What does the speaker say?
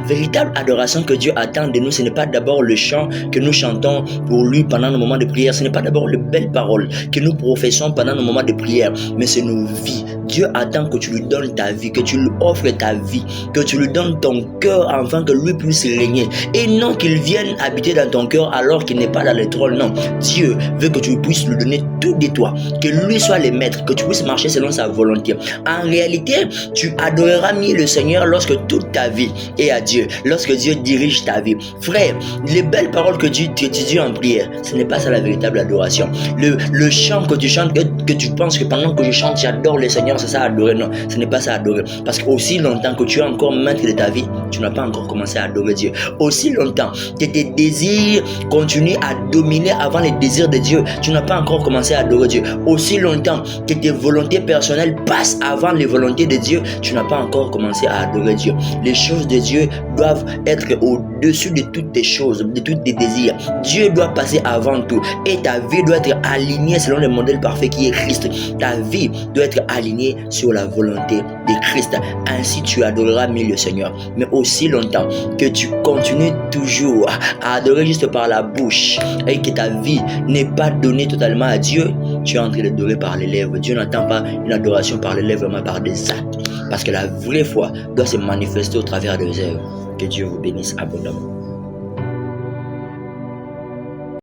véritable adoration que Dieu attend de nous, ce n'est pas d'abord le chant que nous chantons pour lui pendant nos moments de prière, ce n'est pas d'abord les belles paroles que nous professons pendant nos moments de prière, mais c'est nos vies. Dieu attend que tu lui donnes ta vie, que tu lui offres ta vie, que tu lui donnes ton cœur afin que lui puisse régner. Et non qu'il vienne habiter dans ton cœur alors qu'il n'est pas dans le trône. Non, Dieu veut que tu puisses lui donner tout de toi, que lui soit le maître, que tu puisses marcher selon sa volonté. En réalité, tu adoreras mieux le Seigneur lorsque toute ta vie est à Dieu, lorsque Dieu dirige ta vie. Frère, les belles paroles que tu dis en prière, ce n'est pas ça la véritable adoration. Le chant que tu chantes, que tu penses que pendant que je chante, j'adore le Seigneur, c'est ça adorer. Non, ce n'est pas ça adorer. Parce qu'aussi longtemps que tu es encore maître de ta vie, tu n'as pas encore commencé à adorer Dieu. Aussi longtemps que tes désirs continuent à dominer avant les désirs de Dieu, tu n'as pas encore commencé à adorer Dieu. Aussi longtemps que tes volontés personnelles passent avant les volontés de Dieu, tu n'as pas encore commencé à adorer Dieu. Les choses de Dieu doivent être au-dessus de toutes tes choses, de tous tes désirs. Dieu doit passer avant tout et ta vie doit être alignée selon le modèle parfait qui est Christ. Ta vie doit être alignée sur la volonté de Christ. Ainsi tu adoreras mieux le Seigneur. Mais aussi longtemps que tu continues toujours à adorer juste par la bouche et que ta vie n'est pas donnée totalement à Dieu, tu es en train d'adorer par les lèvres. Dieu n'attend pas une adoration par les lèvres, mais par des actes. Parce que la vraie foi doit se manifester au travers des œuvres. Que Dieu vous bénisse abondamment.